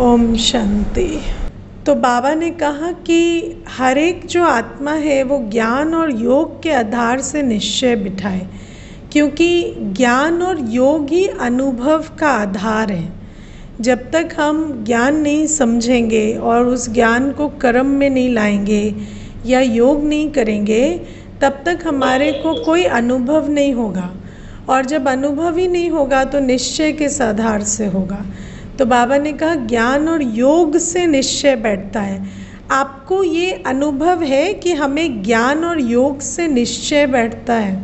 ओम शांति। तो बाबा ने कहा कि हर एक जो आत्मा है वो ज्ञान और योग के आधार से निश्चय बिठाए, क्योंकि ज्ञान और योग ही अनुभव का आधार है। जब तक हम ज्ञान नहीं समझेंगे और उस ज्ञान को कर्म में नहीं लाएंगे या योग नहीं करेंगे, तब तक हमारे को कोई अनुभव नहीं होगा, और जब अनुभव ही नहीं होगा तो निश्चय किस आधार से होगा। तो बाबा ने कहा ज्ञान और योग से निश्चय बैठता है। आपको ये अनुभव है कि हमें ज्ञान और योग से निश्चय बैठता है।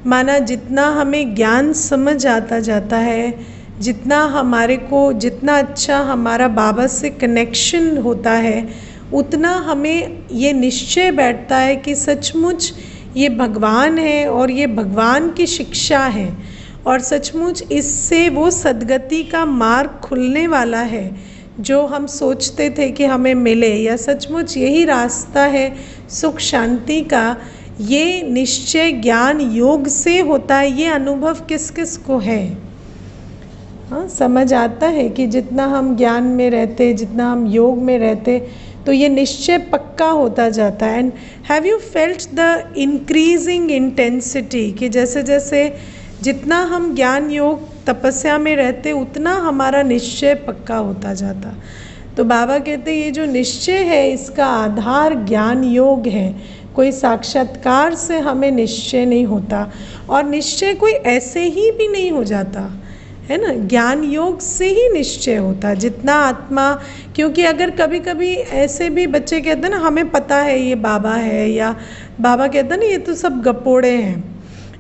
माना जितना हमें ज्ञान समझ आता जाता है, जितना हमारे को जितना अच्छा हमारा बाबा से कनेक्शन होता है, उतना हमें ये निश्चय बैठता है कि सचमुच ये भगवान है और ये भगवान की शिक्षा है, और सचमुच इससे वो सद्गति का मार्ग खुलने वाला है जो हम सोचते थे कि हमें मिले, या सचमुच यही रास्ता है सुख शांति का। ये निश्चय ज्ञान योग से होता है। ये अनुभव किस किस को है? हाँ, समझ आता है कि जितना हम ज्ञान में रहते, जितना हम योग में रहते, तो ये निश्चय पक्का होता जाता है। And have you felt the increasing intensity कि जैसे जैसे जितना हम ज्ञान योग तपस्या में रहते, उतना हमारा निश्चय पक्का होता जाता। तो बाबा कहते ये जो निश्चय है इसका आधार ज्ञान योग है। कोई साक्षात्कार से हमें निश्चय नहीं होता, और निश्चय कोई ऐसे ही भी नहीं हो जाता है ना, ज्ञान योग से ही निश्चय होता जितना आत्मा। क्योंकि अगर कभी कभी ऐसे भी बच्चे कहते हैं ना, हमें पता है ये बाबा है, या बाबा कहते हैं ना ये तो सब गपोड़े हैं।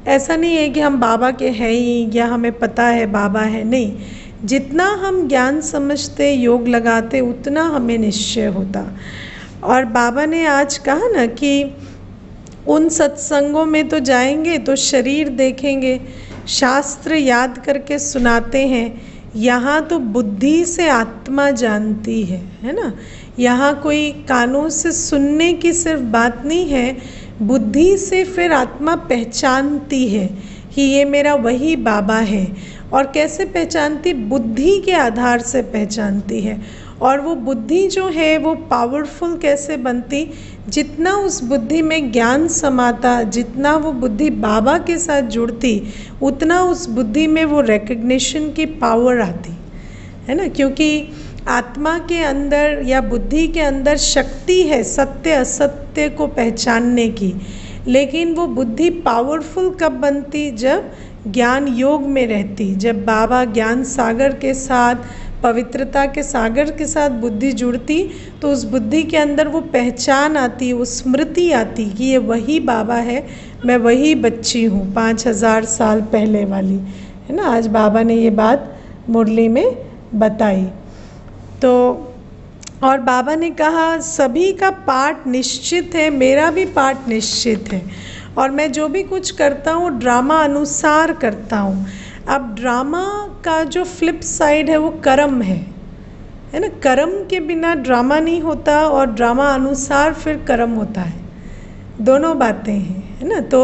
ऐसा नहीं है कि हम बाबा के हैं ही या हमें पता है बाबा है, नहीं। जितना हम ज्ञान समझते, योग लगाते, उतना हमें निश्चय होता। और बाबा ने आज कहा ना कि उन सत्संगों में तो जाएंगे तो शरीर देखेंगे, शास्त्र याद करके सुनाते हैं, यहाँ तो बुद्धि से आत्मा जानती है ना। यहाँ कोई कानों से सुनने की सिर्फ बात नहीं है, बुद्धि से फिर आत्मा पहचानती है कि ये मेरा वही बाबा है। और कैसे पहचानती? बुद्धि के आधार से पहचानती है। और वो बुद्धि जो है वो पावरफुल कैसे बनती? जितना उस बुद्धि में ज्ञान समाता, जितना वो बुद्धि बाबा के साथ जुड़ती, उतना उस बुद्धि में वो रिकग्निशन की पावर आती है ना। क्योंकि आत्मा के अंदर या बुद्धि के अंदर शक्ति है सत्य असत्य को पहचानने की, लेकिन वो बुद्धि पावरफुल कब बनती? जब ज्ञान योग में रहती, जब बाबा ज्ञान सागर के साथ, पवित्रता के सागर के साथ बुद्धि जुड़ती, तो उस बुद्धि के अंदर वो पहचान आती, वो स्मृति आती कि ये वही बाबा है, मैं वही बच्ची हूँ 5000 साल पहले वाली, है ना। आज बाबा ने ये बात मुरली में बताई। तो और बाबा ने कहा सभी का पाठ निश्चित है, मेरा भी पाठ निश्चित है, और मैं जो भी कुछ करता हूँ ड्रामा अनुसार करता हूँ। अब ड्रामा का जो फ्लिप साइड है वो कर्म है ना। कर्म के बिना ड्रामा नहीं होता, और ड्रामा अनुसार फिर कर्म होता है। दोनों बातें हैं, है ना। तो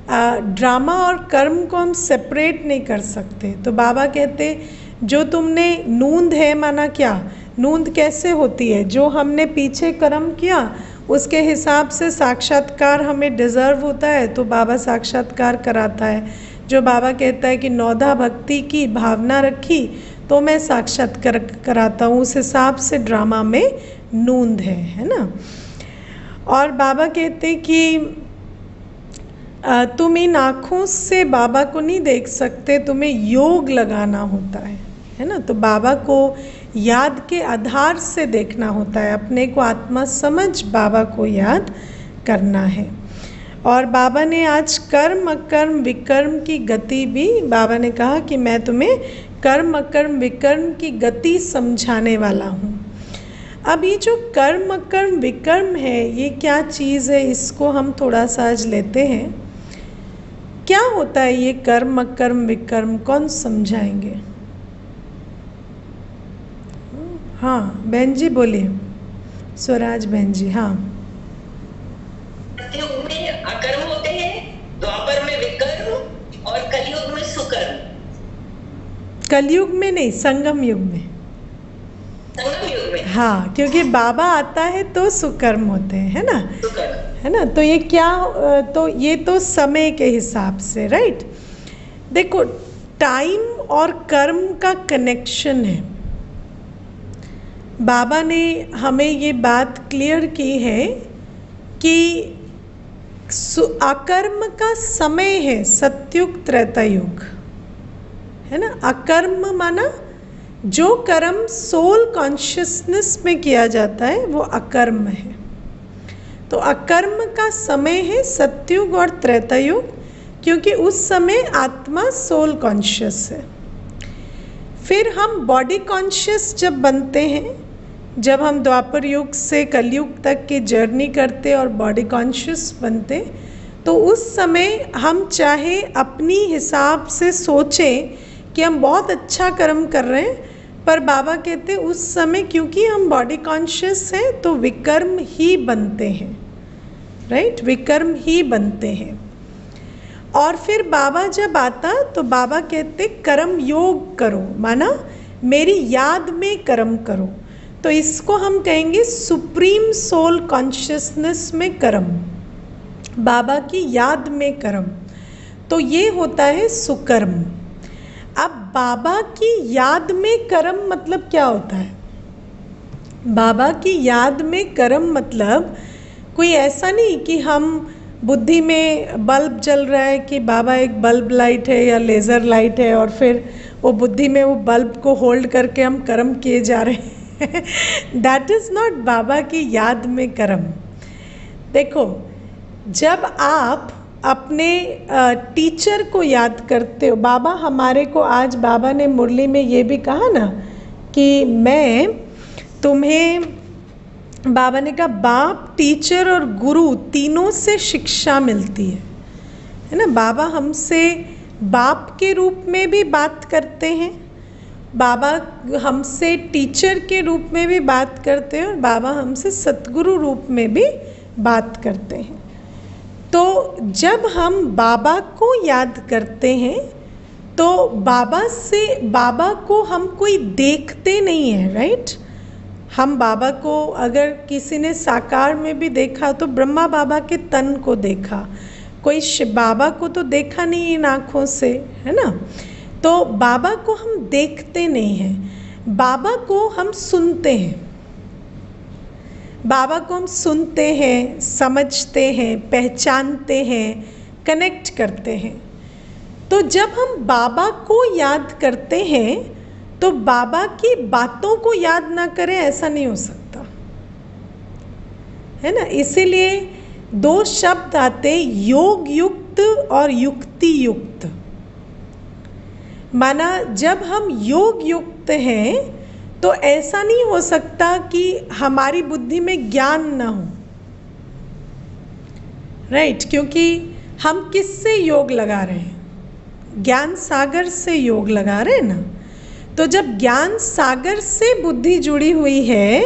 ड्रामा और कर्म को हम सेपरेट नहीं कर सकते। तो बाबा कहते जो तुमने नूंद है, माना क्या नूंद कैसे होती है? जो हमने पीछे कर्म किया उसके हिसाब से साक्षात्कार हमें डिज़र्व होता है, तो बाबा साक्षात्कार कराता है। जो बाबा कहता है कि नौधा भक्ति की भावना रखी तो मैं साक्षात्कार कराता हूँ, उस हिसाब से ड्रामा में नूंद है ना। और बाबा कहते कि तुम इन आँखों से बाबा को नहीं देख सकते, तुम्हें योग लगाना होता है ना। तो बाबा को याद के आधार से देखना होता है, अपने को आत्मा समझ बाबा को याद करना है। और बाबा ने आज कर्म अकर्म विकर्म की गति भी, बाबा ने कहा कि मैं तुम्हें कर्म अकर्म विकर्म की गति समझाने वाला हूँ। अब ये जो कर्म अकर्म विकर्म है, ये क्या चीज़ है, इसको हम थोड़ा सा आज लेते हैं। क्या होता है ये कर्म अकर्म विकर्म? कौन समझाएंगे? हाँ बहन जी बोलिए, स्वराज बहन जी। हाँ, सतयुग में अकर्म होते हैं, द्वापर में विकर्म, और कलयुग में सुकर्म। कलयुग में नहीं, संगम युग में। में। हाँ, क्योंकि बाबा आता है तो सुकर्म होते हैं, है ना, सुकर्म। है ना। तो ये क्या, तो ये तो समय के हिसाब से, राइट। देखो, टाइम और कर्म का कनेक्शन है। बाबा ने हमें ये बात क्लियर की है कि अकर्म का समय है सतयुग त्रेता युग, है ना। अकर्म माना जो कर्म सोल कॉन्शियसनेस में किया जाता है वो अकर्म है। तो अकर्म का समय है सतयुग और त्रेता युग, क्योंकि उस समय आत्मा सोल कॉन्शियस है। फिर हम बॉडी कॉन्शियस जब बनते हैं, जब हम द्वापर युग से कलयुग तक की जर्नी करते और बॉडी कॉन्शियस बनते, तो उस समय हम चाहे अपनी हिसाब से सोचें कि हम बहुत अच्छा कर्म कर रहे हैं, पर बाबा कहते उस समय क्योंकि हम बॉडी कॉन्शियस हैं तो विकर्म ही बनते हैं, राइट, विकर्म ही बनते हैं। और फिर बाबा जब आता तो बाबा कहते कर्म योग करो, माना मेरी याद में कर्म करो। तो इसको हम कहेंगे सुप्रीम सोल कॉन्शियसनेस में कर्म, बाबा की याद में कर्म। तो ये होता है सुकर्म। अब बाबा की याद में कर्म मतलब क्या होता है? बाबा की याद में कर्म मतलब कोई ऐसा नहीं कि हम बुद्धि में बल्ब जल रहा है कि बाबा एक बल्ब लाइट है या लेज़र लाइट है, और फिर वो बुद्धि में वो बल्ब को होल्ड करके हम कर्म किए जा रहे हैं। दैट इज़ नॉट बाबा की याद में कर्म। देखो, जब आप अपने टीचर को याद करते हो, बाबा हमारे को, आज बाबा ने मुरली में ये भी कहा ना कि मैं तुम्हें, बाबा ने कहा बाप, टीचर और गुरु तीनों से शिक्षा मिलती है ना। बाबा हमसे बाप के रूप में भी बात करते हैं, बाबा हमसे टीचर के रूप में भी बात करते हैं, और बाबा हमसे सतगुरु रूप में भी बात करते हैं। तो जब हम बाबा को याद करते हैं तो बाबा को हम कोई देखते नहीं हैं, राइट। हम बाबा को अगर किसी ने साकार में भी देखा तो ब्रह्मा बाबा के तन को देखा, कोई बाबा को तो देखा नहीं इन आँखों से, है ना। तो बाबा को हम देखते नहीं हैं, बाबा को हम सुनते हैं। बाबा को हम सुनते हैं, समझते हैं, पहचानते हैं, कनेक्ट करते हैं। तो जब हम बाबा को याद करते हैं तो बाबा की बातों को याद ना करें ऐसा नहीं हो सकता, है ना। इसीलिए दो शब्द आते, योग युक्त और युक्ति युक्त। माना जब हम योग युक्त हैं तो ऐसा नहीं हो सकता कि हमारी बुद्धि में ज्ञान ना हो, राइट, क्योंकि हम किससे योग लगा रहे हैं? ज्ञान सागर से योग लगा रहे हैं ना। तो जब ज्ञान सागर से बुद्धि जुड़ी हुई है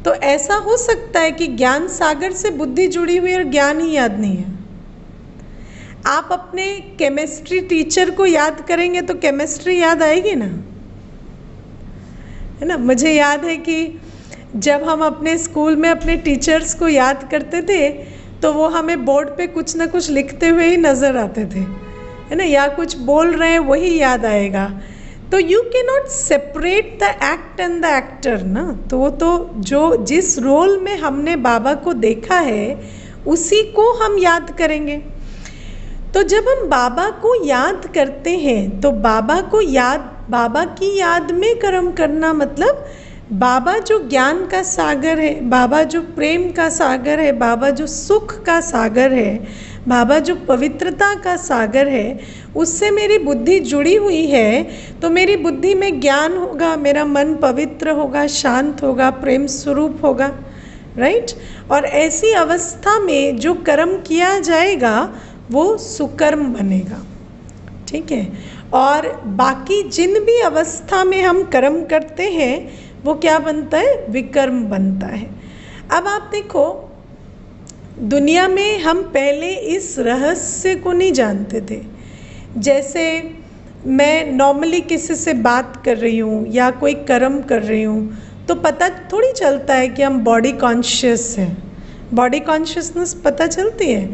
तो ऐसा हो सकता है कि ज्ञान सागर से बुद्धि जुड़ी हुई और ज्ञान ही याद नहीं है। आप अपने केमिस्ट्री टीचर को याद करेंगे तो केमिस्ट्री याद आएगी ना, है ना। मुझे याद है कि जब हम अपने स्कूल में अपने टीचर्स को याद करते थे तो वो हमें बोर्ड पे कुछ ना कुछ लिखते हुए ही नज़र आते थे, है ना, या कुछ बोल रहे हैं वही याद आएगा। तो you can not separate the act and the actor ना। तो वो तो जो जिस रोल में हमने बाबा को देखा है उसी को हम याद करेंगे। तो जब हम बाबा को याद करते हैं तो बाबा की याद में कर्म करना मतलब बाबा जो ज्ञान का सागर है, बाबा जो प्रेम का सागर है, बाबा जो सुख का सागर है, बाबा जो पवित्रता का सागर है, उससे मेरी बुद्धि जुड़ी हुई है। तो मेरी बुद्धि में ज्ञान होगा, मेरा मन पवित्र होगा, शांत होगा, प्रेम स्वरूप होगा, राइट। और ऐसी अवस्था में जो कर्म किया जाएगा वो सुकर्म बनेगा, ठीक है। और बाकी जिन भी अवस्था में हम कर्म करते हैं वो क्या बनता है? विकर्म बनता है। अब आप देखो, दुनिया में हम पहले इस रहस्य को नहीं जानते थे। जैसे मैं नॉर्मली किसी से बात कर रही हूँ या कोई कर्म कर रही हूँ तो पता थोड़ी चलता है कि हम बॉडी कॉन्शियस हैं। बॉडी कॉन्शियसनेस पता चलती है।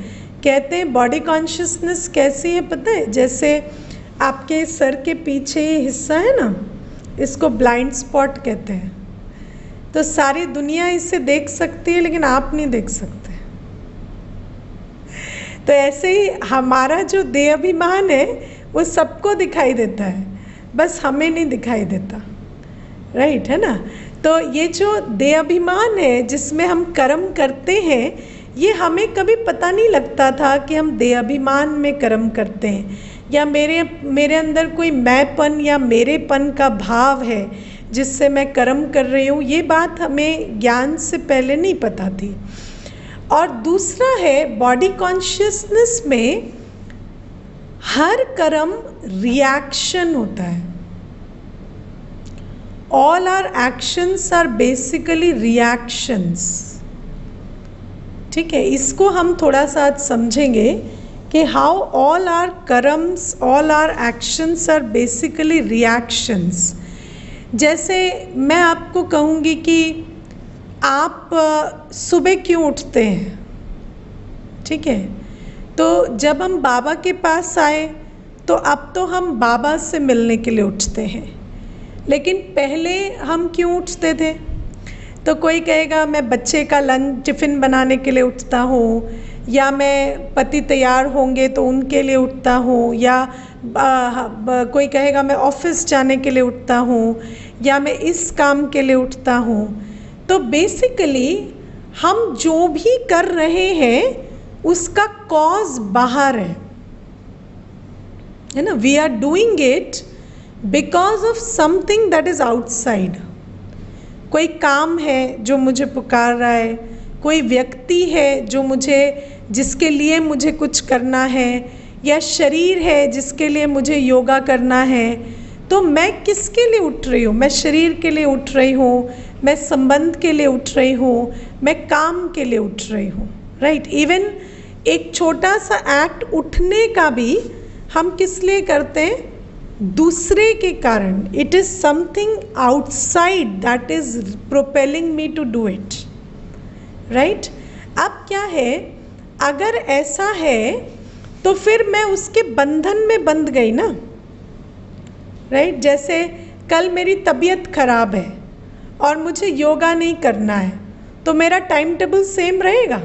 कहते हैं बॉडी कॉन्शियसनेस कैसी है पता है, जैसे आपके सर के पीछे ये हिस्सा है ना, इसको ब्लाइंड स्पॉट कहते हैं। तो सारी दुनिया इसे देख सकती है लेकिन आप नहीं देख सकते। तो ऐसे ही हमारा जो देह अभिमान है वो सबको दिखाई देता है, बस हमें नहीं दिखाई देता, राइट है ना। तो ये जो देह अभिमान है जिसमें हम कर्म करते हैं, ये हमें कभी पता नहीं लगता था कि हम देह अभिमान में कर्म करते हैं, या मेरे अंदर कोई मैंपन या मेरेपन का भाव है जिससे मैं कर्म कर रही हूँ। ये बात हमें ज्ञान से पहले नहीं पता थी। और दूसरा है बॉडी कॉन्शियसनेस में हर कर्म रिएक्शन होता है। All our actions are basically reactions. ठीक है, इसको हम थोड़ा सा आज समझेंगे कि how all our karmas, all our actions are basically reactions. जैसे मैं आपको कहूँगी कि आप सुबह क्यों उठते हैं, ठीक है। तो जब हम बाबा के पास आए तो अब तो हम बाबा से मिलने के लिए उठते हैं, लेकिन पहले हम क्यों उठते थे? तो कोई कहेगा मैं बच्चे का लंच टिफ़िन बनाने के लिए उठता हूँ, या मैं पति तैयार होंगे तो उनके लिए उठता हूँ, या कोई कहेगा मैं ऑफिस जाने के लिए उठता हूँ, या मैं इस काम के लिए उठता हूँ। तो बेसिकली हम जो भी कर रहे हैं उसका कॉज बाहर है ना। We are doing it because of something that is outside. कोई काम है जो मुझे पुकार रहा है, कोई व्यक्ति है जो जिसके लिए मुझे कुछ करना है, या शरीर है जिसके लिए मुझे योगा करना है। तो मैं किसके लिए उठ रही हूँ? मैं शरीर के लिए उठ रही हूँ, मैं संबंध के लिए उठ रही हूँ, मैं काम के लिए उठ रही हूँ, राइट। इवन एक छोटा सा एक्ट उठने का भी हम किस लिए करते हैं? दूसरे के कारण। It is something outside that is propelling me to do it, right. अब क्या है, अगर ऐसा है तो फिर मैं उसके बंधन में बंध गई ना, राइट। जैसे कल मेरी तबीयत खराब है और मुझे योगा नहीं करना है, तो मेरा टाइम टेबल सेम रहेगा?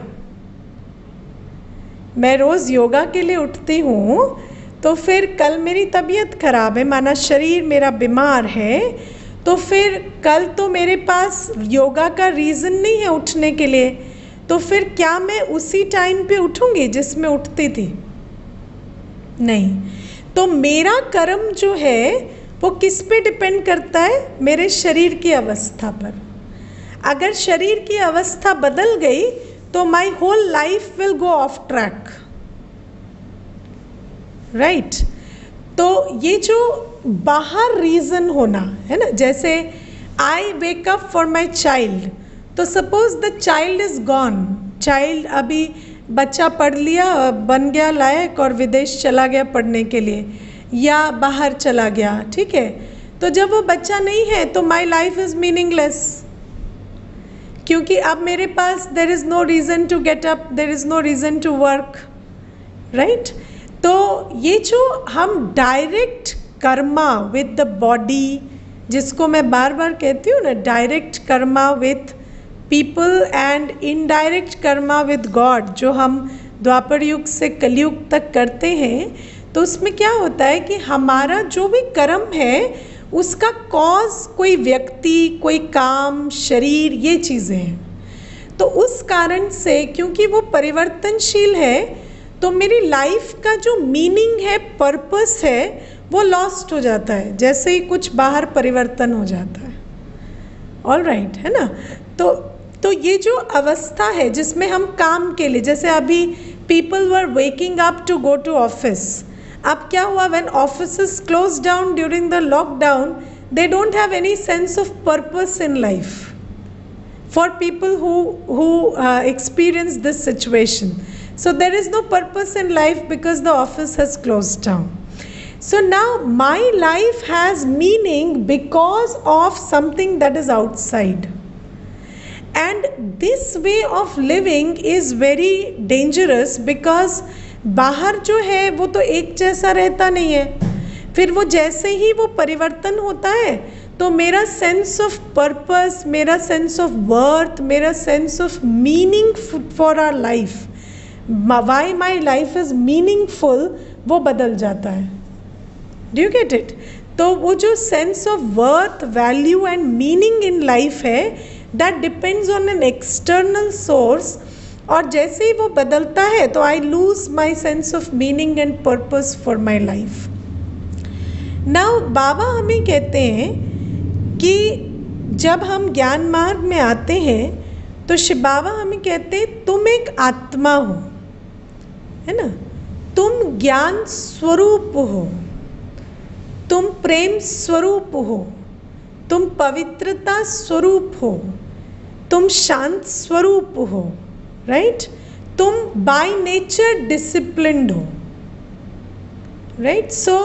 मैं रोज़ योगा के लिए उठती हूँ, तो फिर कल मेरी तबीयत खराब है, माना शरीर मेरा बीमार है, तो फिर कल तो मेरे पास योगा का रीज़न नहीं है उठने के लिए, तो फिर क्या मैं उसी टाइम पे उठूँगी जिसमें उठती थी? नहीं। तो मेरा कर्म जो है वो किस पे डिपेंड करता है? मेरे शरीर की अवस्था पर। अगर शरीर की अवस्था बदल गई तो my whole life will go off track, right. तो ये जो बाहर रीज़न होना है ना, जैसे I wake up for my child, तो suppose the child is gone, child अभी बच्चा पढ़ लिया, बन गया लायक और विदेश चला गया पढ़ने के लिए, या बाहर चला गया, ठीक है। तो जब वो बच्चा नहीं है तो माई लाइफ इज़ मीनिंगलेस, क्योंकि अब मेरे पास there is no reason to get up, there is no reason to work, right. तो ये जो हम direct karma with the body, जिसको मैं बार बार कहती हूँ ना, direct karma with people and indirect karma with God, जो हम द्वापर युग से कलयुग तक करते हैं, तो उसमें क्या होता है कि हमारा जो भी कर्म है उसका कॉज कोई व्यक्ति, कोई काम, शरीर, ये चीज़ें हैं। तो उस कारण से क्योंकि वो परिवर्तनशील है, तो मेरी लाइफ का जो मीनिंग है, पर्पस है, वो लॉस्ट हो जाता है जैसे ही कुछ बाहर परिवर्तन हो जाता है। ऑल राइट, है ना। तो ये जो अवस्था है जिसमें हम काम के लिए, जैसे अभी people were waking up to go to office, अब क्या हुआ, when offices close down during the lockdown, they don't have any sense of purpose in life for people who experience this situation. So there is no purpose in life because the office has closed down. So now my life has meaning because of something that is outside. And this way of living is very dangerous because बाहर जो है वो तो एक जैसा रहता नहीं है, फिर वो जैसे ही वो परिवर्तन होता है तो मेरा सेंस ऑफ पर्पस, मेरा सेंस ऑफ वर्थ, मेरा sense of meaning for our life, why my life is meaningful, वो बदल जाता है. Do you get it? तो वो जो sense of worth, value and meaning in life है, that depends on an external source, और जैसे ही वो बदलता है तो I lose my sense of meaning and purpose for my life. Now Baba हमें कहते हैं कि जब हम ज्ञान मार्ग में आते हैं तो शिव बाबा हमें कहते हैं तुम एक आत्मा हो, है ना, तुम ज्ञान स्वरूप हो, तुम प्रेम स्वरूप हो, तुम पवित्रता स्वरूप हो, तुम शांत स्वरूप हो, राइट? तुम बाय नेचर डिसिप्लिन्ड हो, right? So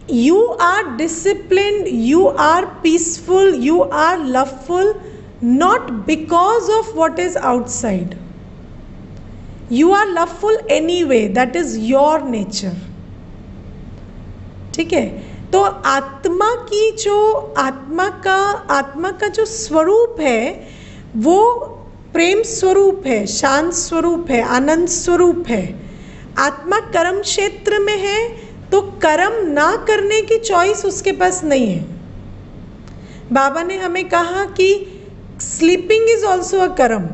you are disciplined, you are peaceful, you are loveful, not because of what is outside. You are loveful anyway, that is your nature. ठीक है? तो आत्मा की जो आत्मा का जो स्वरूप है वो प्रेम स्वरूप है, शांत स्वरूप है, आनंद स्वरूप है. आत्मा कर्म क्षेत्र में है तो कर्म ना करने की चॉइस उसके पास नहीं है. बाबा ने हमें कहा कि स्लीपिंग इज ऑल्सो अ कर्म,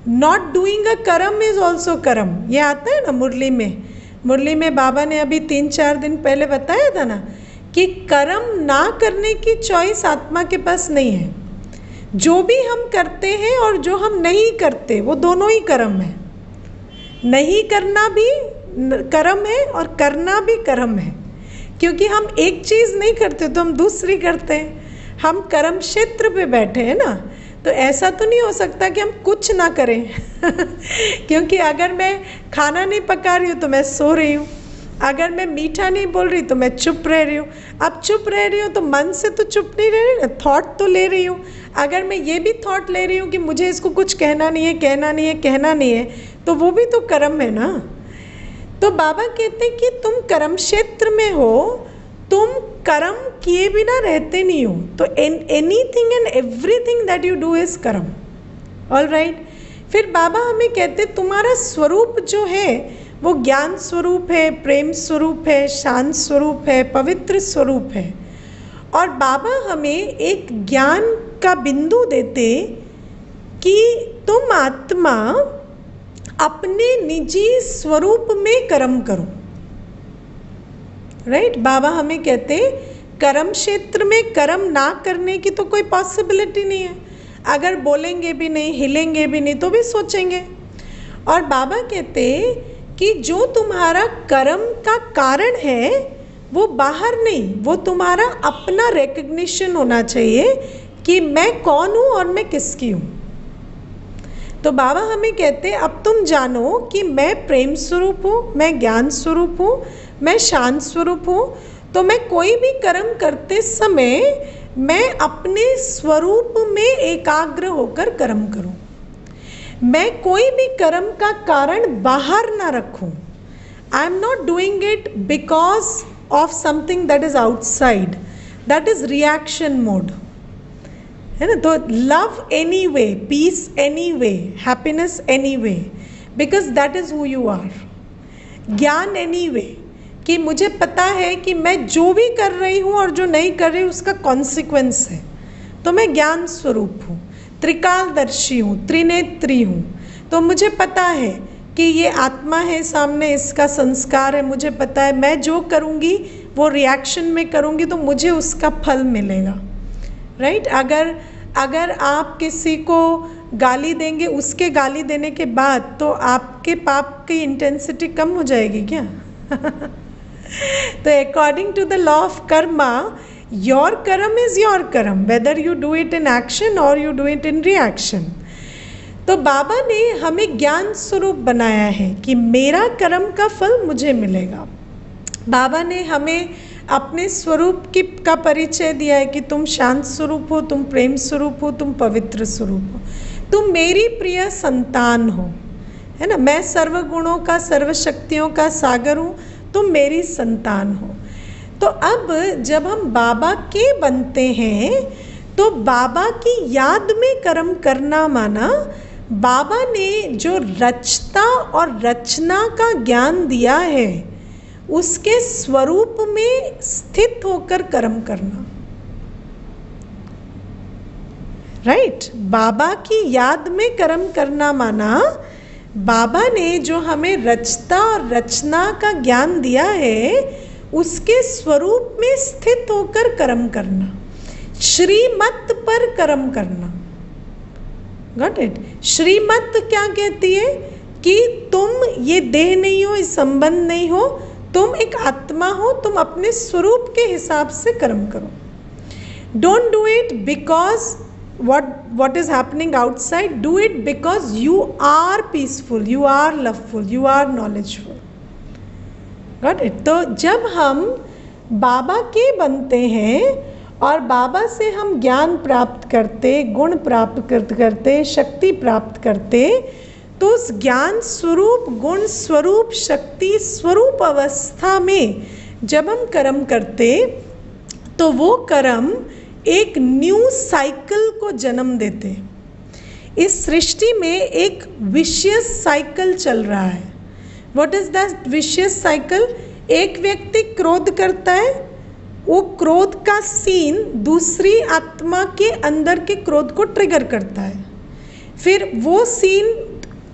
नॉट डूइंग अ कर्म इज ऑल्सो कर्म. ये आता है ना मुरली में बाबा ने अभी 3-4 दिन पहले बताया था ना कि कर्म ना करने की चॉइस आत्मा के पास नहीं है. जो भी हम करते हैं और जो हम नहीं करते वो दोनों ही कर्म है. नहीं करना भी कर्म है और करना भी कर्म है, क्योंकि हम एक चीज़ नहीं करते तो हम दूसरी करते हैं. हम कर्म क्षेत्र पे बैठे हैं ना, तो ऐसा तो नहीं हो सकता कि हम कुछ ना करें क्योंकि अगर मैं खाना नहीं पका रही हूँ तो मैं सो रही हूँ, अगर मैं मीठा नहीं बोल रही तो मैं चुप रह रही हूँ. अब चुप रह रही हूँ तो मन से तो चुप नहीं रह रही ना, थॉट तो ले रही हूँ. अगर मैं ये भी थॉट ले रही हूँ कि मुझे इसको कुछ कहना नहीं है, तो वो भी तो कर्म है ना. तो बाबा कहते हैं कि तुम कर्म क्षेत्र में हो, तुम कर्म किए बिना रहते नहीं हो. तो anything and everything that you do is karma. All right. फिर बाबा हमें कहते तुम्हारा स्वरूप जो है वो ज्ञान स्वरूप है, प्रेम स्वरूप है, शांत स्वरूप है, पवित्र स्वरूप है. और बाबा हमें एक ज्ञान का बिंदु देते कि तुम आत्मा अपने निजी स्वरूप में कर्म करो, राइट? बाबा हमें कहते कर्म क्षेत्र में कर्म ना करने की तो कोई पॉसिबिलिटी नहीं है. अगर बोलेंगे भी नहीं, हिलेंगे भी नहीं तो भी सोचेंगे. और बाबा कहते कि जो तुम्हारा कर्म का कारण है वो बाहर नहीं, वो तुम्हारा अपना रिकग्निशन होना चाहिए कि मैं कौन हूँ और मैं किसकी हूँ. तो बाबा हमें कहते अब तुम जानो कि मैं प्रेम स्वरूप हूँ, मैं ज्ञान स्वरूप हूँ, मैं शांत स्वरूप हूँ. तो मैं कोई भी कर्म करते समय मैं अपने स्वरूप में एकाग्र होकर कर्म करूँ. मैं कोई भी कर्म का कारण बाहर ना रखूँ. I am not doing it because of something that is outside, that is reaction mode, है ना. तो love anyway, peace anyway, happiness anyway, because that is who you are. Gyan anyway, कि मुझे पता है कि मैं जो भी कर रही हूँ और जो नहीं कर रही हूँ उसका कॉन्सिक्वेंस है. तो मैं ज्ञान स्वरूप हूँ, त्रिकालदर्शी हूँ, त्रिनेत्री हूँ. तो मुझे पता है कि ये आत्मा है सामने, इसका संस्कार है. मुझे पता है मैं जो करूँगी वो रिएक्शन में करूँगी तो मुझे उसका फल मिलेगा, राइट? अगर आप किसी को गाली देंगे, उसके गाली देने के बाद तो आपके पाप की इंटेंसिटी कम हो जाएगी क्या? तो according to the law of karma, your karma is your karma, whether you do it in action और you do it in reaction. तो बाबा ने हमें ज्ञान स्वरूप बनाया है कि मेरा कर्म का फल मुझे मिलेगा, बाबा ने हमें अपने स्वरूप का परिचय दिया है कि तुम शांत स्वरूप हो, तुम प्रेम स्वरूप हो, तुम पवित्र स्वरूप हो, तुम मेरी प्रिय संतान हो, है ना। मैं सर्वगुणों का, सर्वशक्तियों का सागर हूँ, तुम मेरी संतान हो। तो अब जब हम बाबा के बनते हैं तो बाबा की याद में कर्म करना माना बाबा ने जो रचता और रचना का ज्ञान दिया है उसके स्वरूप में स्थित होकर कर्म करना, राइट। बाबा की याद में कर्म करना माना बाबा ने जो हमें रचता और रचना का ज्ञान दिया है उसके स्वरूप में स्थित होकर कर्म करना, श्रीमत पर कर्म करना। Got it. श्रीमत क्या कहती है कि तुम ये देह नहीं हो, इस संबंध नहीं हो, तुम एक आत्मा हो, तुम अपने स्वरूप के हिसाब से कर्म करो। Don't do it because what is happening outside, do it because you are peaceful, you are loveful, you are knowledgeful. Got it? तो जब हम बाबा के बनते हैं और बाबा से हम ज्ञान प्राप्त करते, गुण प्राप्त करते, शक्ति प्राप्त करते, तो उस ज्ञान स्वरूप, गुण स्वरूप, शक्ति स्वरूप अवस्था में जब हम कर्म करते तो वो कर्म एक न्यू साइकिल को जन्म देते। इस सृष्टि में एक विशियस साइकिल चल रहा है। What is that vicious cycle? एक व्यक्ति क्रोध करता है, वो क्रोध का सीन दूसरी आत्मा के अंदर के क्रोध को ट्रिगर करता है, फिर वो सीन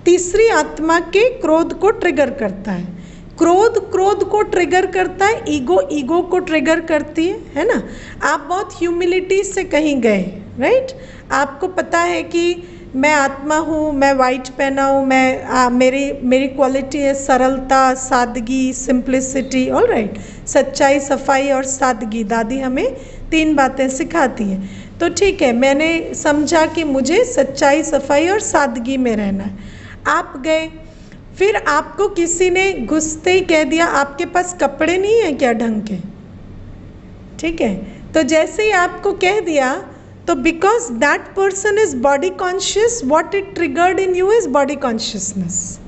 तीसरी आत्मा के क्रोध को ट्रिगर करता है, क्रोध को ट्रिगर करता है, ईगो को ट्रिगर करती है ना। आप बहुत ह्यूमिलिटी से कहीं गए, राइट, आपको पता है कि मैं आत्मा हूँ, मैं वाइट पहना हूँ, मेरी क्वालिटी है सरलता, सादगी, सिंप्लिसिटी, ऑल राइट, सच्चाई, सफाई और सादगी। दादी हमें 3 बातें सिखाती हैं। तो ठीक है, मैंने समझा कि मुझे सच्चाई, सफाई और सादगी में रहना है। आप गए, फिर आपको किसी ने घुसते ही कह दिया आपके पास कपड़े नहीं है क्या ढंग के, ठीक है। तो जैसे ही आपको कह दिया तो because that person is body conscious, what it triggered in you is body consciousness,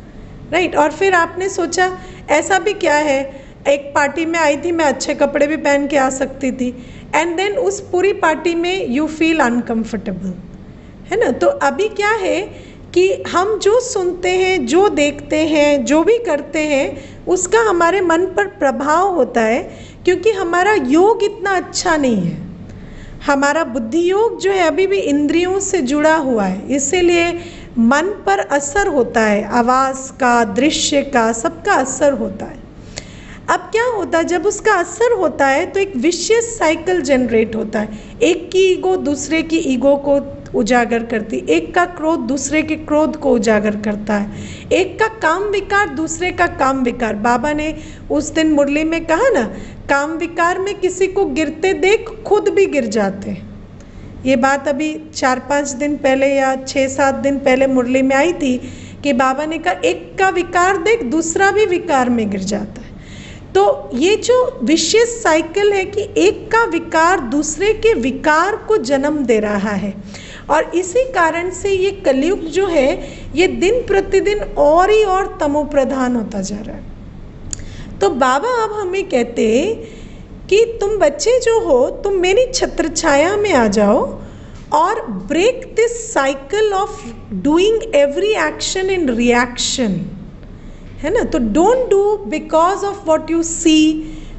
right. और फिर आपने सोचा ऐसा भी क्या है, एक पार्टी में आई थी, मैं अच्छे कपड़े भी पहन के आ सकती थी, एंड देन उस पूरी पार्टी में यू फील अनकंफर्टेबल, है ना। तो अभी क्या है कि हम जो सुनते हैं, जो देखते हैं, जो भी करते हैं, उसका हमारे मन पर प्रभाव होता है, क्योंकि हमारा योग इतना अच्छा नहीं है। हमारा बुद्धि योग जो है अभी भी इंद्रियों से जुड़ा हुआ है, इसीलिए मन पर असर होता है, आवाज़ का, दृश्य का, सबका असर होता है। अब क्या होता है, जब उसका असर होता है तो एक विशियस साइकिल जनरेट होता है। एक की ईगो दूसरे की ईगो को उजागर करती, एक का क्रोध दूसरे के क्रोध को उजागर करता है, एक का काम विकार दूसरे का काम विकार। बाबा ने उस दिन मुरली में कहा ना, काम विकार में किसी को गिरते देख खुद भी गिर जाते। ये बात अभी 4-5 दिन पहले या 6-7 दिन पहले मुरली में आई थी कि बाबा ने कहा एक का विकार देख दूसरा भी विकार में गिर जाता है। तो ये जो विशियस साइकिल है कि एक का विकार दूसरे के विकार को जन्म दे रहा है, और इसी कारण से ये कलयुग जो है ये दिन प्रतिदिन और ही और तमो प्रधान होता जा रहा है। तो बाबा अब हमें कहते कि तुम बच्चे जो हो, तुम मेरी छत्र छाया में आ जाओ और break this cycle of doing every action in reaction, है ना। तो don't do because of what you see,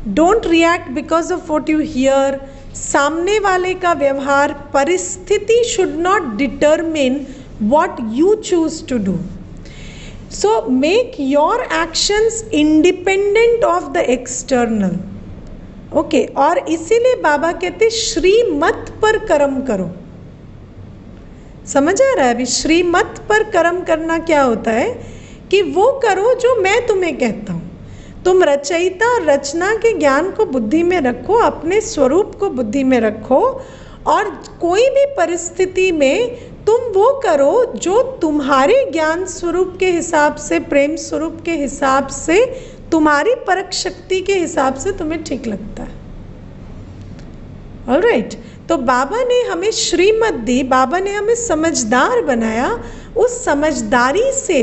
don't react because of what you hear. सामने वाले का व्यवहार, परिस्थिति should not determine what you choose to do. So make your actions independent of the external, okay. और इसीलिए बाबा कहते श्रीमत पर कर्म करो। समझ आ रहा है? अभी श्रीमत पर कर्म करना क्या होता है कि वो करो जो मैं तुम्हें कहता हूँ। तुम रचयिता और रचना के ज्ञान को बुद्धि में रखो, अपने स्वरूप को बुद्धि में रखो, और कोई भी परिस्थिति में तुम वो करो जो तुम्हारे ज्ञान स्वरूप के हिसाब से, प्रेम स्वरूप के हिसाब से तुम्हारी परख शक्ति के हिसाब से तुम्हें ठीक लगता है। ऑलराइट, तो बाबा ने हमें श्रीमत दी, बाबा ने हमें समझदार बनाया। उस समझदारी से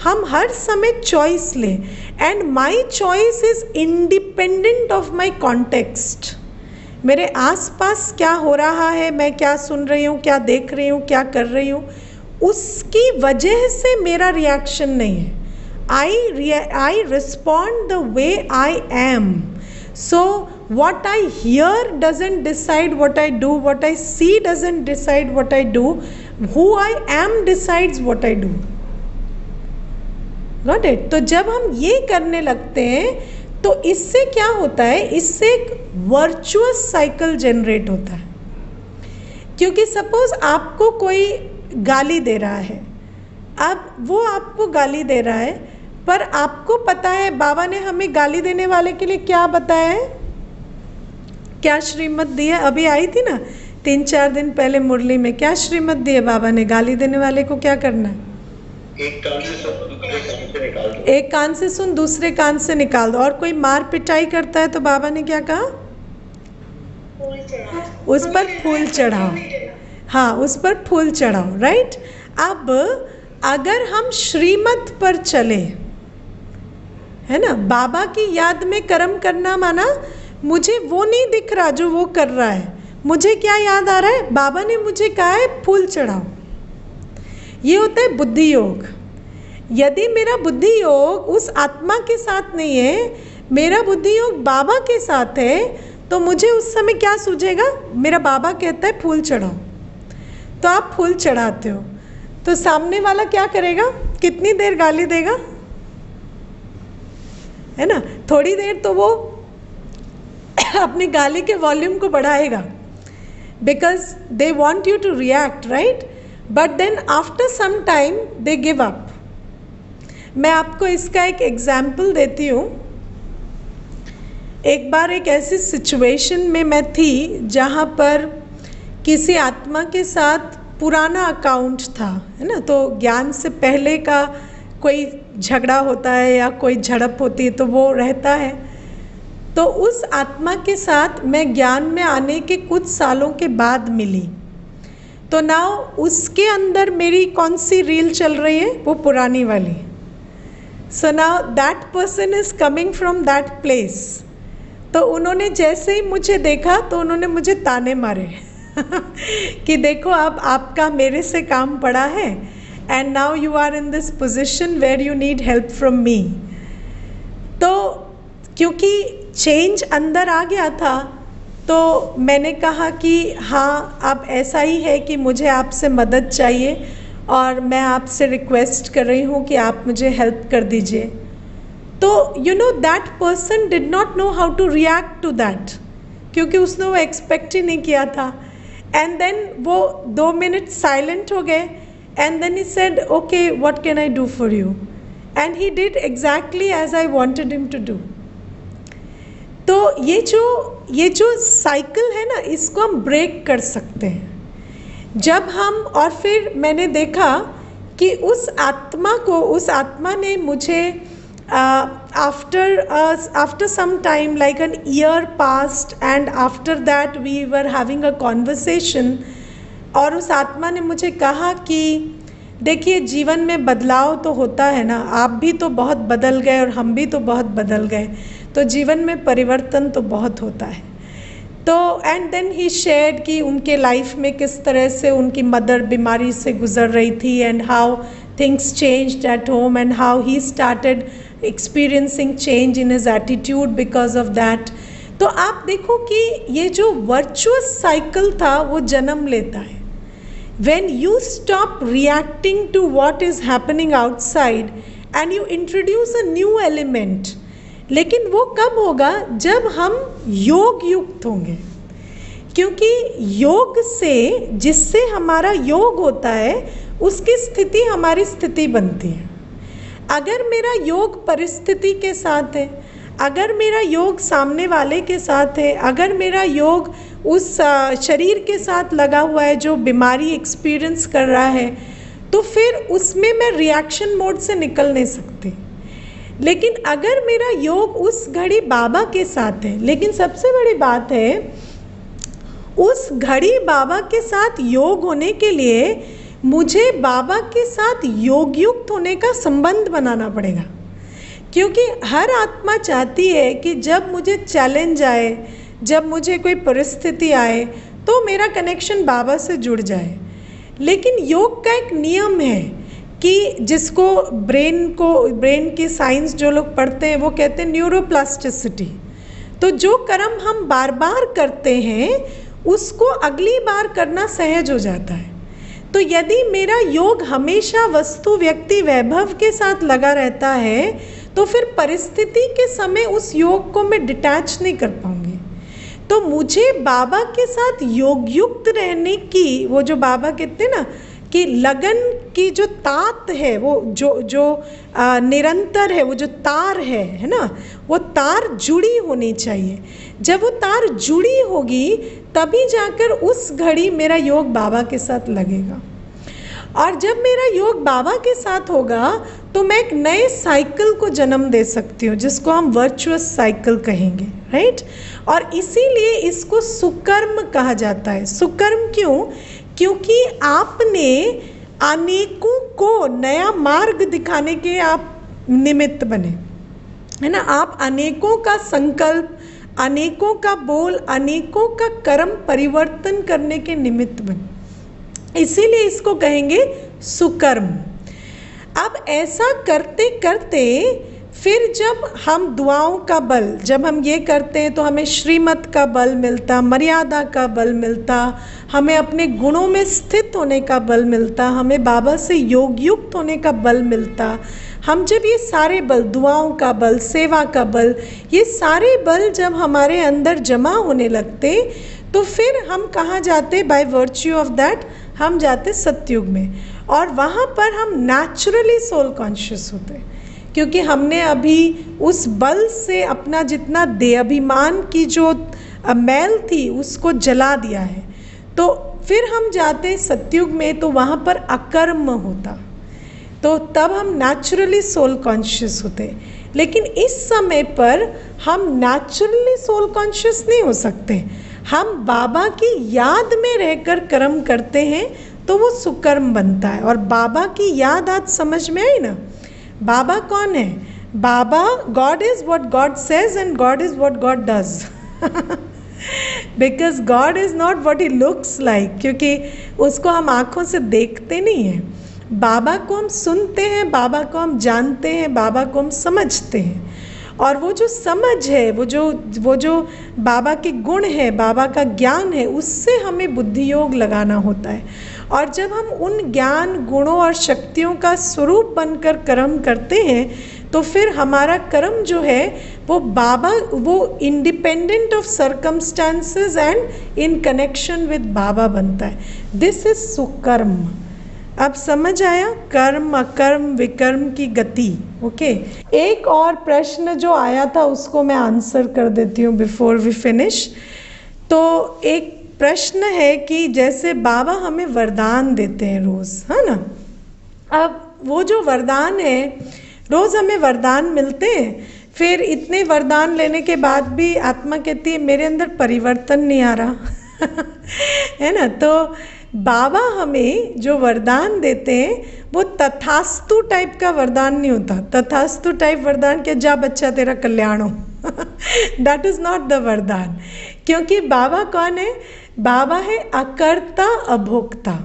हम हर समय चॉइस लें, and my choice is independent of my context. मेरे आसपास क्या हो रहा है, मैं क्या सुन रही हूँ, क्या देख रही हूँ, क्या कर रही हूँ, उसकी वजह से मेरा रिएक्शन नहीं है। I respond the way I am. So what I hear doesn't decide what I do, what I see doesn't decide what I do, who I am decides what I do. Got it? तो जब हम ये करने लगते हैं तो इससे क्या होता है, इससे एक वर्चुअस साइकिल जनरेट होता है। क्योंकि सपोज आपको कोई गाली दे रहा है, अब वो आपको गाली दे रहा है, पर आपको पता है बाबा ने हमें गाली देने वाले के लिए क्या बताया है, क्या श्रीमत दी है। अभी आई थी ना 3-4 दिन पहले मुरली में, क्या श्रीमत दी है बाबा ने, गाली देने वाले को क्या करना है, एक कान से सुन दूसरे कान से निकाल दो। और कोई मार पिटाई करता है तो बाबा ने क्या कहा, उस पर फूल चढ़ाओ। हाँ, उस पर फूल चढ़ाओ, राइट। अब अगर हम श्रीमत पर चले, है ना, बाबा की याद में कर्म करना माना मुझे वो नहीं दिख रहा जो वो कर रहा है, मुझे क्या याद आ रहा है, बाबा ने मुझे कहा है फूल चढ़ाओ। ये होता है बुद्धि योग। यदि मेरा बुद्धि योग उस आत्मा के साथ नहीं है, मेरा बुद्धि योग बाबा के साथ है, तो मुझे उस समय क्या सूझेगा, मेरा बाबा कहता है फूल चढ़ाओ, तो आप फूल चढ़ाते हो, तो सामने वाला क्या करेगा, कितनी देर गाली देगा, है ना, थोड़ी देर तो वो अपनी गाली के वॉल्यूम को बढ़ाएगा, because they want you to react, right, but then after some time they give up. मैं आपको इसका एक एग्जाम्पल देती हूँ। एक बार एक ऐसी सिचुएशन में मैं थी जहाँ पर किसी आत्मा के साथ पुराना अकाउंट था, है ना, तो ज्ञान से पहले का कोई झगड़ा होता है या कोई झड़प होती है तो वो रहता है। तो उस आत्मा के साथ मैं ज्ञान में आने के कुछ सालों के बाद मिली, तो नाउ उसके अंदर मेरी कौन सी रील चल रही है, वो पुरानी वाली। So now that person is coming from that place. तो उन्होंने जैसे ही मुझे देखा तो उन्होंने मुझे ताने मारे कि देखो अब आपका मेरे से काम पड़ा है, and now you are in this position where you need help from me. तो क्योंकि चेंज अंदर आ गया था, तो मैंने कहा कि हाँ, अब ऐसा ही है कि मुझे आपसे मदद चाहिए और मैं आपसे रिक्वेस्ट कर रही हूँ कि आप मुझे हेल्प कर दीजिए। तो you know that person did not know how to react to that, क्योंकि उसने वो एक्सपेक्ट ही नहीं किया था। एंड देन वो 2 मिनट साइलेंट हो गए, and then he said okay what can I do for you, and he did exactly as I wanted him to do. तो ये जो साइकिल है ना, इसको हम ब्रेक कर सकते हैं जब हम, और फिर मैंने देखा कि उस आत्मा ने मुझे after some time, like an year passed, and after that we were having a conversation, और उस आत्मा ने मुझे कहा कि देखिए जीवन में बदलाव तो होता है ना, आप भी तो बहुत बदल गए और हम भी तो बहुत बदल गए, तो जीवन में परिवर्तन तो बहुत होता है। तो एंड देन ही शेयर्ड कि उनके लाइफ में किस तरह से उनकी मदर बीमारी से गुजर रही थी, and how things changed at home, and how he started experiencing change in his attitude because of that. तो आप देखो कि ये जो वर्चुअस साइकिल था वो जन्म लेता है। When you stop reacting to what is happening outside and you introduce a new element, लेकिन वो कब होगा, जब हम योग युक्त होंगे, क्योंकि योग से, जिससे हमारा योग होता है, उसकी स्थिति हमारी स्थिति बनती है। अगर मेरा योग परिस्थिति के साथ है, अगर मेरा योग सामने वाले के साथ है, अगर मेरा योग उस शरीर के साथ लगा हुआ है जो बीमारी एक्सपीरियंस कर रहा है, तो फिर उसमें मैं रिएक्शन मोड से निकल नहीं सकती। लेकिन अगर मेरा योग उस घड़ी बाबा के साथ है, लेकिन सबसे बड़ी बात है उस घड़ी बाबा के साथ योग होने के लिए मुझे बाबा के साथ योग युक्त होने का संबंध बनाना पड़ेगा, क्योंकि हर आत्मा चाहती है कि जब मुझे चैलेंज आए, जब मुझे कोई परिस्थिति आए तो मेरा कनेक्शन बाबा से जुड़ जाए। लेकिन योग का एक नियम है कि जिसको ब्रेन की साइंस जो लोग पढ़ते हैं वो कहते हैं न्यूरोप्लास्टिसिटी। तो जो कर्म हम बार बार करते हैं उसको अगली बार करना सहज हो जाता है। तो यदि मेरा योग हमेशा वस्तु व्यक्ति वैभव के साथ लगा रहता है तो फिर परिस्थिति के समय उस योग को मैं डिटैच नहीं कर पाऊंगी। तो मुझे बाबा के साथ योग युक्त रहने की, वो जो बाबा कहते हैं ना कि लगन की जो तात है, वो जो निरंतर है, वो जो तार है ना, वो तार जुड़ी होनी चाहिए। जब वो तार जुड़ी होगी तभी जाकर उस घड़ी मेरा योग बाबा के साथ लगेगा। और जब मेरा योग बाबा के साथ होगा तो मैं एक नए साइकिल को जन्म दे सकती हूँ, जिसको हम वर्चुअस साइकिल कहेंगे, राइट। और इसीलिए इसको सुकर्म कहा जाता है। सुकर्म क्यों? क्योंकि आपने अनेकों को नया मार्ग दिखाने के आप निमित्त बने, है ना। आप अनेकों का संकल्प, अनेकों का बोल, अनेकों का कर्म परिवर्तन करने के निमित्त बने, इसीलिए इसको कहेंगे सुकर्म। अब ऐसा करते करते फिर जब हम दुआओं का बल, जब हम ये करते हैं तो हमें श्रीमत का बल मिलता, मर्यादा का बल मिलता, हमें अपने गुणों में स्थित होने का बल मिलता, हमें बाबा से योग युक्त होने का बल मिलता। हम जब ये सारे बल, दुआओं का बल, सेवा का बल, ये सारे बल जब हमारे अंदर जमा होने लगते तो फिर हम कहाँ जाते? बाय वर्च्यू ऑफ दैट हम जाते सतयुग में, और वहाँ पर हम नेचुरली सोल कॉन्शियस होते, क्योंकि हमने अभी उस बल से अपना जितना देहाभिमान की जो मैल थी उसको जला दिया है। तो फिर हम जाते सतयुग में तो वहाँ पर अकर्म होता, तो तब हम नेचुरली सोल कॉन्शियस होते। लेकिन इस समय पर हम नेचुरली सोल कॉन्शियस नहीं हो सकते, हम बाबा की याद में रहकर कर्म करते हैं तो वो सुकर्म बनता है। और बाबा की याद आज समझ में आई ना? बाबा कौन है? Baba, God is what God says and God is what God does. Because God is not what he looks like, क्योंकि उसको हम आँखों से देखते नहीं हैं। बाबा को हम सुनते हैं, बाबा को हम जानते हैं, बाबा को हम समझते हैं। और वो जो समझ है, वो जो बाबा के गुण है, बाबा का ज्ञान है, उससे हमें बुद्धि योग लगाना होता है। और जब हम उन ज्ञान, गुणों और शक्तियों का स्वरूप बनकर कर्म करते हैं तो फिर हमारा कर्म जो है वो बाबा, वो independent of circumstances and in connection with Baba बनता है। This is sukarma. अब समझ आया? कर्म, अकर्म, विकर्म की गति। ओके, एक और प्रश्न जो आया था उसको मैं आंसर कर देती हूँ बिफोर वी फिनिश। तो एक प्रश्न है कि जैसे बाबा हमें वरदान देते हैं रोज़, है ना। अब वो जो वरदान है, रोज़ हमें वरदान मिलते हैं, फिर इतने वरदान लेने के बाद भी आत्मा कहती है मेरे अंदर परिवर्तन नहीं आ रहा। है ना। तो बाबा हमें जो वरदान देते हैं वो तथास्तु टाइप का वरदान नहीं होता। तथास्तु टाइप वरदान क्या, जा बच्चा तेरा कल्याण हो। दैट इज़ नॉट द वरदान। क्योंकि बाबा कौन है? बाबा है अकर्ता अभोक्ता।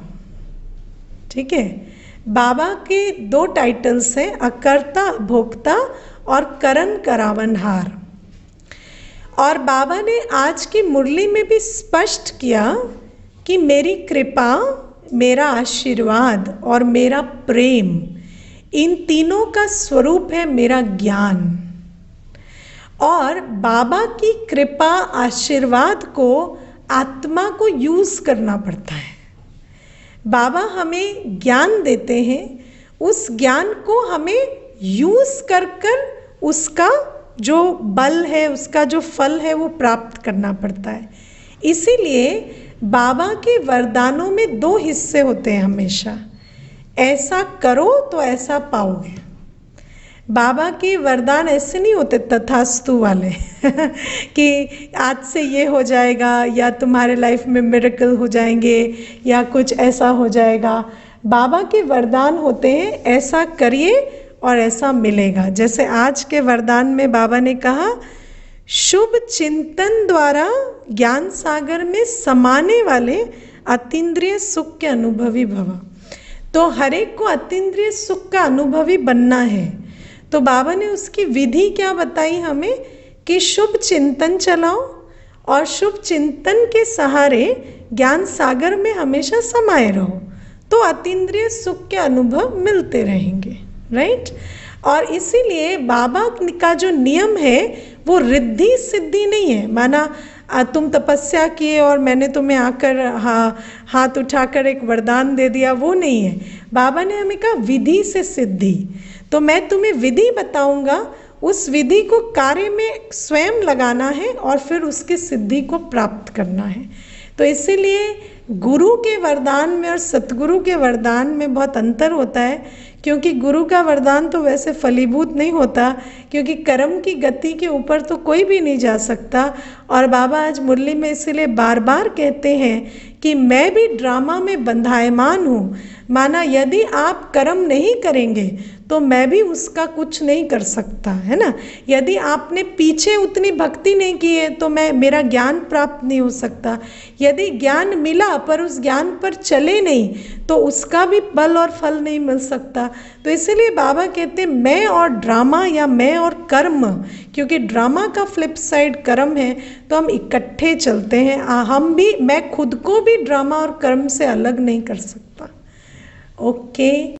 ठीक है, बाबा के दो टाइटल्स हैं, अकर्ता अभोक्ता और करण करावनहार। और बाबा ने आज की मुरली में भी स्पष्ट किया कि मेरी कृपा, मेरा आशीर्वाद और मेरा प्रेम, इन तीनों का स्वरूप है मेरा ज्ञान। और बाबा की कृपा, आशीर्वाद को आत्मा को यूज करना पड़ता है। बाबा हमें ज्ञान देते हैं, उस ज्ञान को हमें यूज कर उसका जो बल है, उसका जो फल है वो प्राप्त करना पड़ता है। इसीलिए बाबा के वरदानों में दो हिस्से होते हैं हमेशा। ऐसा करो तो ऐसा पाओगे। बाबा के वरदान ऐसे नहीं होते तथास्तु वाले कि आज से ये हो जाएगा या तुम्हारे लाइफ में मिरेकल हो जाएंगे या कुछ ऐसा हो जाएगा। बाबा के वरदान होते हैं ऐसा करिए और ऐसा मिलेगा। जैसे आज के वरदान में बाबा ने कहा, शुभ चिंतन द्वारा ज्ञान सागर में समाने वाले अतीन्द्रिय सुख के अनुभवी भव। तो हर एक को अतीन्द्रिय सुख का अनुभवी बनना है। तो बाबा ने उसकी विधि क्या बताई हमें कि शुभ चिंतन चलाओ और शुभ चिंतन के सहारे ज्ञान सागर में हमेशा समाये रहो, तो अतीन्द्रिय सुख के अनुभव मिलते रहेंगे, राइट। और इसीलिए बाबा का जो नियम है वो रिद्धि सिद्धि नहीं है, माना तुम तपस्या किए और मैंने तुम्हें आकर हाथ उठाकर एक वरदान दे दिया, वो नहीं है। बाबा ने हमें कहा विधि से सिद्धि। तो मैं तुम्हें विधि बताऊंगा, उस विधि को कार्य में स्वयं लगाना है और फिर उसकी सिद्धि को प्राप्त करना है। तो इसीलिए गुरु के वरदान में और सतगुरु के वरदान में बहुत अंतर होता है, क्योंकि गुरु का वरदान तो वैसे फलीभूत नहीं होता, क्योंकि कर्म की गति के ऊपर तो कोई भी नहीं जा सकता। और बाबा आज मुरली में इसीलिए बार बार कहते हैं कि मैं भी ड्रामा में बंधायमान हूँ, माना यदि आप कर्म नहीं करेंगे तो मैं भी उसका कुछ नहीं कर सकता, है ना। यदि आपने पीछे उतनी भक्ति नहीं की है तो मेरा ज्ञान प्राप्त नहीं हो सकता। यदि ज्ञान मिला पर उस ज्ञान पर चले नहीं तो उसका भी बल और फल नहीं मिल सकता। तो इसीलिए बाबा कहते हैं मैं और ड्रामा या मैं और कर्म, क्योंकि ड्रामा का फ्लिप साइड कर्म है, तो हम इकट्ठे चलते हैं। मैं खुद को भी ड्रामा और कर्म से अलग नहीं कर सकता। ओके।